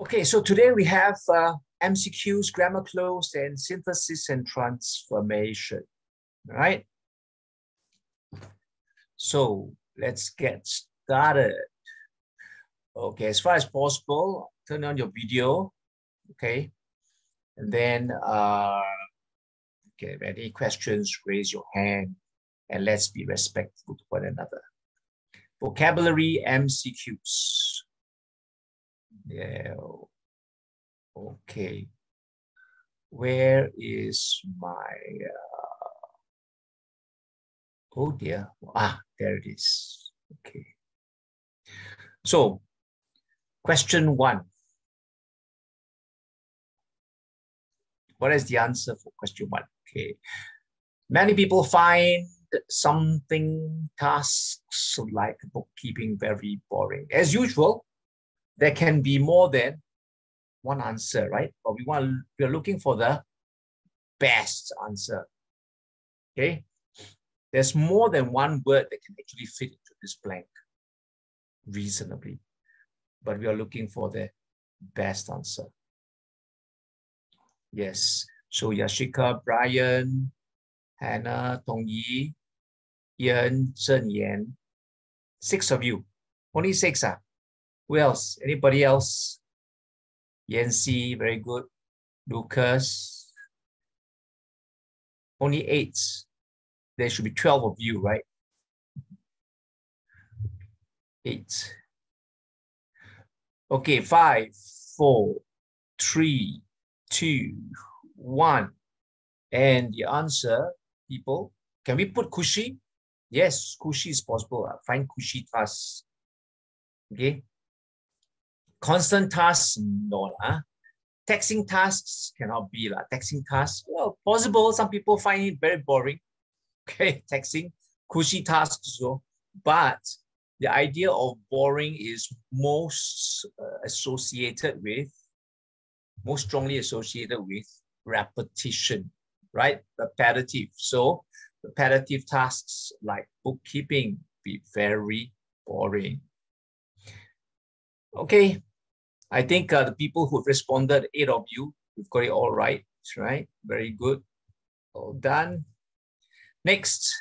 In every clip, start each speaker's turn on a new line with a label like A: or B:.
A: Okay, so today we have MCQs, grammar close, and synthesis and transformation, right? So let's get started. Okay, as far as possible, turn on your video, okay? And then, okay, any questions, raise your hand, and let's be respectful to one another. Vocabulary MCQs. Yeah. Okay. Where is my, oh dear. There it is. Okay. So, question 1. What is the answer for question 1? Okay. Many people find something tasks like bookkeeping very boring. As usual, there can be more than one answer, right? But we're looking for the best answer. Okay. There's more than one word that can actually fit into this blank reasonably, but we are looking for the best answer. Yes. So Yashika, Brian, Hannah, Tongyi, Ian, Zhen Yan. 6 of you. Only 6. Who else? Anybody else? Yancy, very good. Lucas. Only 8. There should be 12 of you, right? 8. Okay, 5, 4, 3, 2, 1. And the answer, people, can we put cushy? Yes, cushy is possible. Find cushy tasks. Okay. Constant tasks, no. Texting tasks cannot be. Texting tasks, well, possible. Some people find it very boring. Okay, texting, cushy tasks. So, but the idea of boring is most strongly associated with repetition, right? Repetitive. So repetitive tasks like bookkeeping be very boring. Okay, I think the people who've responded, 8 of you, you've got it all right, right? Very good. All done. Next,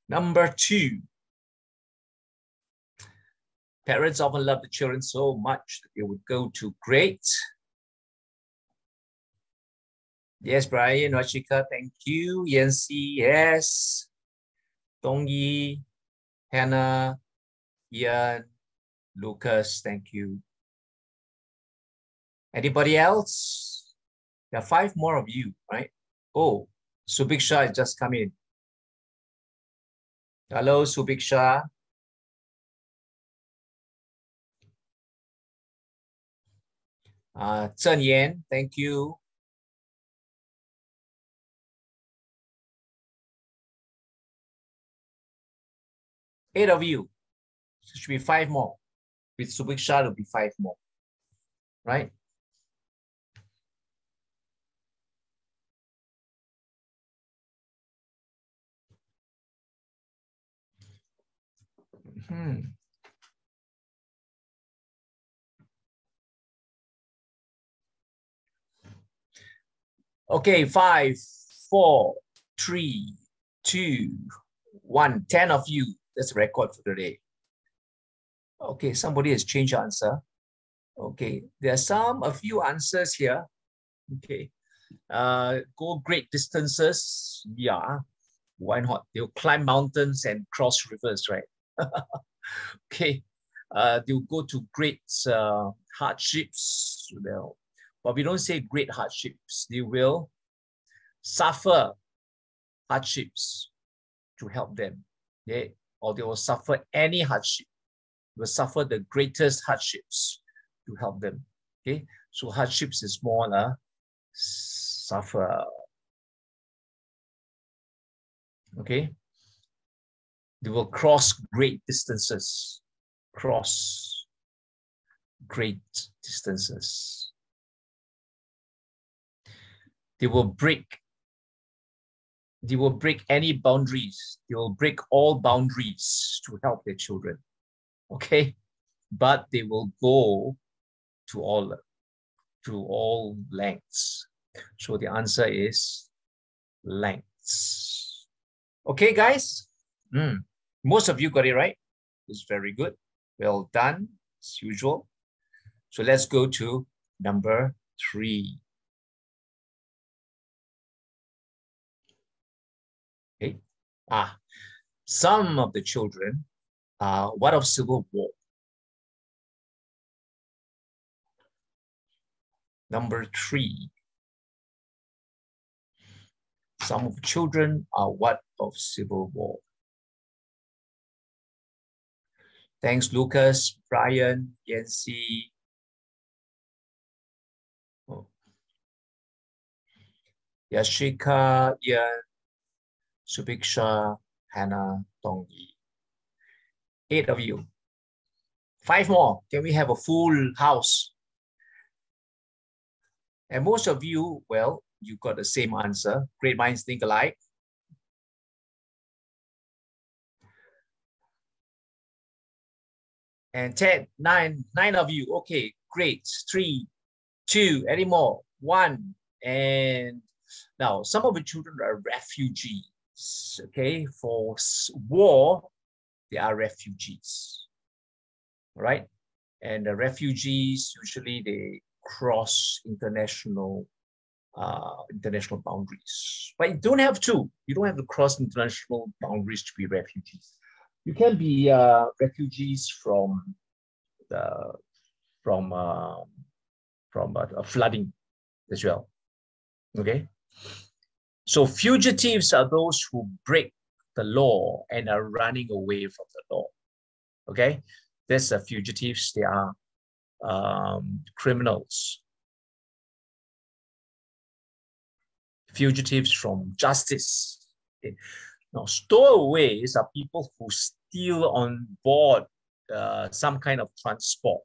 A: number 2. Parents often love the children so much that they would go to great. Yes, Brian, Rashika, thank you. Yancy, yes. Tongyi, Hannah, Ian, Lucas, thank you. Anybody else? There are 5 more of you, right? Oh, Subiksha has just come in. Hello, Subiksha. Zhen Yan, thank you. Eight of you. So it should be 5 more. With Subiksha, it'll be 5 more. Right? Okay, 5, 4, 3, 2, 1. 10 of you. That's a record for today. Okay, somebody has changed answer. Okay, there are a few answers here. Okay, go great distances. Yeah, why not? They'll climb mountains and cross rivers, right? Okay, they'll go to great hardships. Well, but we don't say great hardships. They will suffer hardships to help them. Okay? Or they will suffer any hardship. They will suffer the greatest hardships to help them. Okay, so hardships is more suffer. Okay, they will cross great distances. Cross great distances. They will break any boundaries. They will break all boundaries to help their children. Okay, but they will go to all lengths. So the answer is lengths. Okay, guys. Most of you got it right. It's very good. Well done, as usual. So let's go to number 3. Okay. Some of the children are what of Civil War? Number 3. Some of the children are what of Civil War? Thanks, Lucas, Brian, Yancy. Yashika, Ian, Subiksha, Hannah, Tongyi. 8 of you. 5 more. Can we have a full house? And most of you, well, you got the same answer. Great minds think alike. And 10, 9 of you. Okay, great. 3, 2, any more? 1. And now some of the children are refugees. Okay, for war, they are refugees. All right. And the refugees, usually they cross international boundaries. But you don't have to. You don't have to cross international boundaries to be refugees. You can be refugees from flooding as well. Okay. So fugitives are those who break the law and are running away from the law. Okay. There's fugitives. They are criminals. Fugitives from justice. Okay. Now, stowaways are people who steal on board some kind of transport,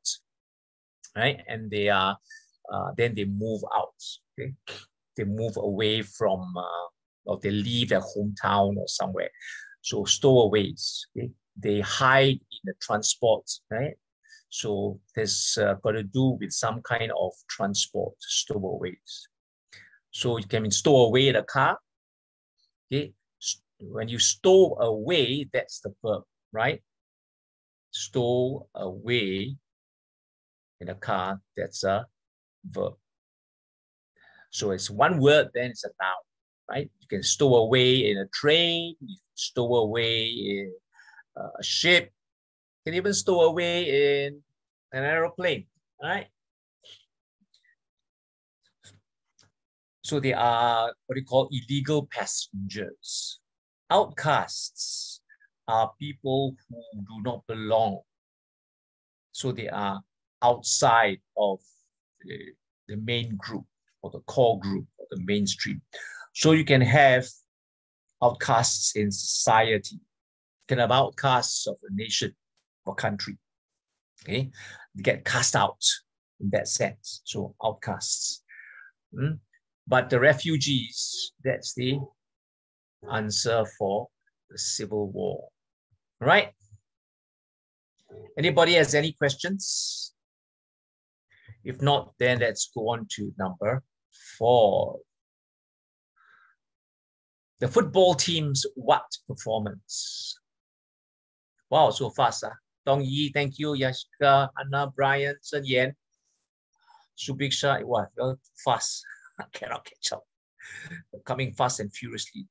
A: right? And they are then they move out. Okay, they move away from or they leave their hometown or somewhere. So stowaways, okay? They hide in the transport, right? So this got to do with some kind of transport, stowaways. So you can stow away the car. Okay, when you stow away, that's the verb, right? Stow away in a car, that's a verb. So it's one word, then it's a noun, right? You can stow away in a train, you can stow away in a ship, you can even stow away in an aeroplane, right? So they are what you call illegal passengers. Outcasts are people who do not belong. So they are outside of the main group or the core group or the mainstream. So you can have outcasts in society. You can have outcasts of a nation or country. Okay, they get cast out in that sense. So outcasts. But the refugees, that's the answer for the Civil War. All right? Anybody has any questions? If not, then let's go on to number 4. The football team's what performance? Wow, so fast. Dong Yi, thank you. Yashika, Anna, Brian, Sun Yan, Subiksha. Wow, fast. I cannot catch up. Coming fast and furiously.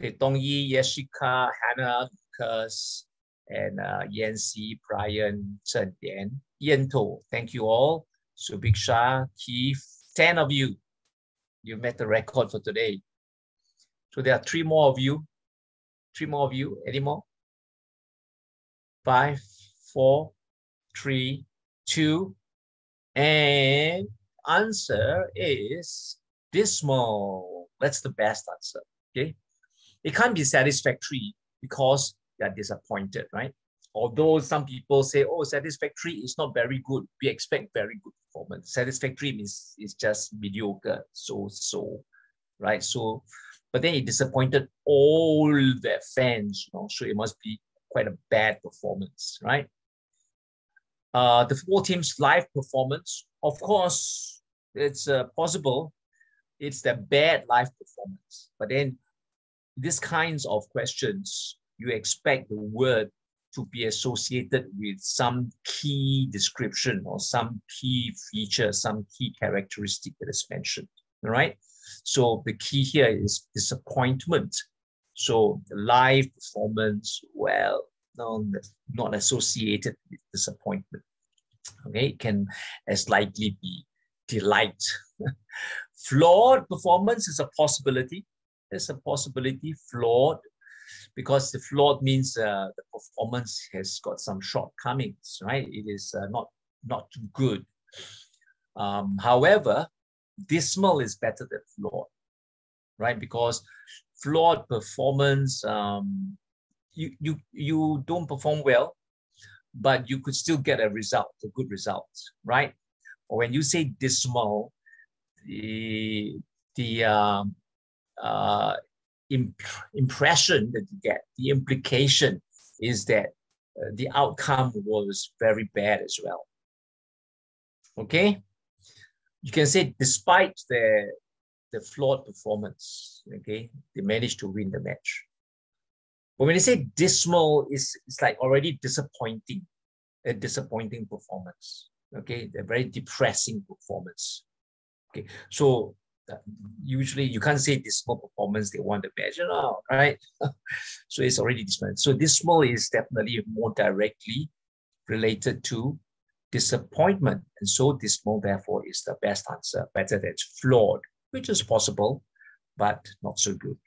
A: Okay, Dong Yi, Yashika, Hannah, Lucas, and Yancy, Brian, Chen Yan, Yento. Thank you all. Subiksha, Keith, 10 of you. You met the record for today. So there are 3 more of you. 3 more of you. Any more? 5, 4, 3, 2, and answer is dismal. That's the best answer. Okay, it can't be satisfactory because they're disappointed, right? Although some people say, oh, satisfactory is not very good. We expect very good performance. Satisfactory means it's just mediocre, so, right? So, but then it disappointed all their fans, you know, so it must be quite a bad performance, right? the football team's live performance. Of course, it's possible it's their bad live performance. But then these kinds of questions, you expect the word to be associated with some key description or some key feature, some key characteristic that is mentioned, all right? So the key here is disappointment. So the live performance, well, no, not associated with disappointment. Okay, it can as likely be delight. Flawed performance is a possibility. There's a possibility, flawed, because the flawed means the performance has got some shortcomings, right? It is not too good. However, dismal is better than flawed, right? Because flawed performance, you don't perform well, but you could still get a result, a good result, right? Or when you say dismal, the impression that you get, the implication is that the outcome was very bad as well. Okay, you can say despite the flawed performance, okay, they managed to win the match. But when you say dismal, it's like already disappointing, a disappointing performance. Okay, a very depressing performance. Okay, so usually you can't say dismal performance, they won the match, you know, right? So it's already dismal. So dismal is definitely more directly related to disappointment. And so dismal, therefore, is the best answer, better than flawed, which is possible, but not so good.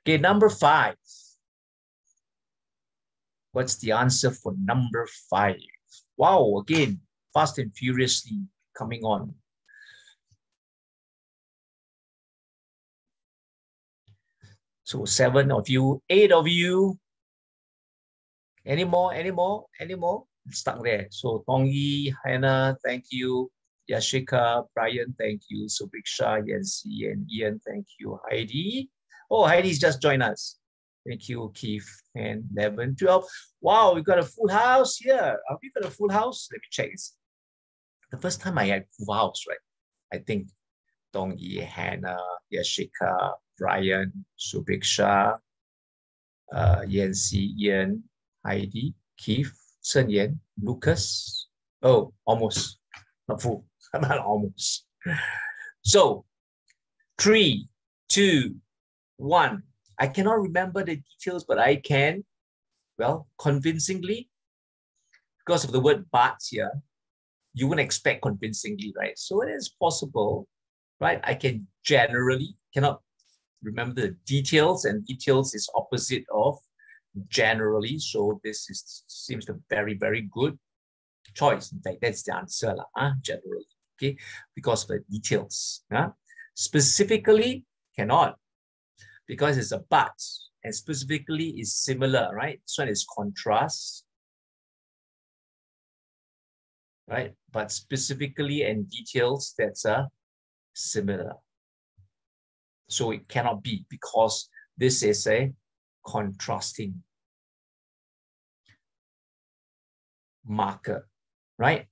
A: Okay, number 5. What's the answer for number 5? Wow, again, fast and furiously coming on. So 7 of you, 8 of you. Any more? Stuck there. So Tongyi, Hannah, thank you. Yashika, Brian, thank you. Subiksha, Yancy, and Ian, thank you. Heidi. Oh, Heidi's just joined us. Thank you, Keith. 10, 11, 12. Wow, we got a full house here. Have we got a full house? Let me check this. The first time I had full house, right? I think Tongyi, Hannah, Yashika, Brian, Subiksha, Yancy, Ian, Heidi, Keith, Sun Yan, Lucas. Oh, almost. Not full. Not almost. So, 3, 2, 1. I cannot remember the details, but I can, well, convincingly, because of the word but here, you wouldn't expect convincingly, right? So it is possible, right? I can generally, cannot remember the details, and details is opposite of generally. So this seems a very, very good choice. In fact, that's the answer, generally, okay? Because of the details. Specifically, cannot, because it's a but, and specifically is similar, right? This one is contrast, right? But specifically and details, that's a similar. So it cannot be, because this is a contrasting marker, right?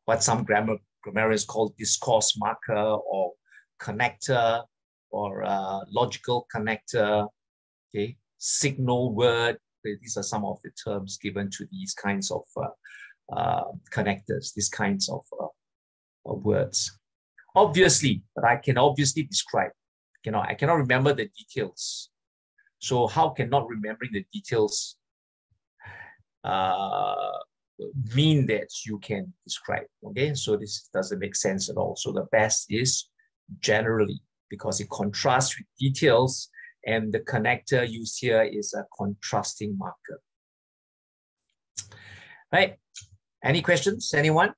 A: What some grammarians call discourse marker or connector or logical connector, okay? Signal word. These are some of the terms given to these kinds of connectors, these kinds of words. Obviously, but I can obviously describe. I cannot remember the details. So how can not remembering the details mean that you can describe? Okay, so this doesn't make sense at all. So the best is generally, because it contrasts with details, and the connector used here is a contrasting marker. Right? Any questions? Anyone?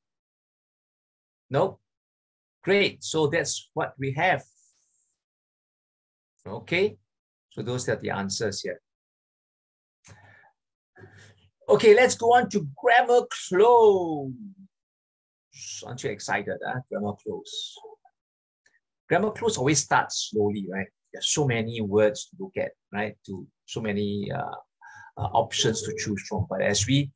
A: No? Great. So that's what we have. Okay. So those are the answers here. Okay, let's go on to grammar close. Aren't you excited? Grammar close. Grammar close always starts slowly, right? There's so many words to look at, right? So many options to choose from. But as we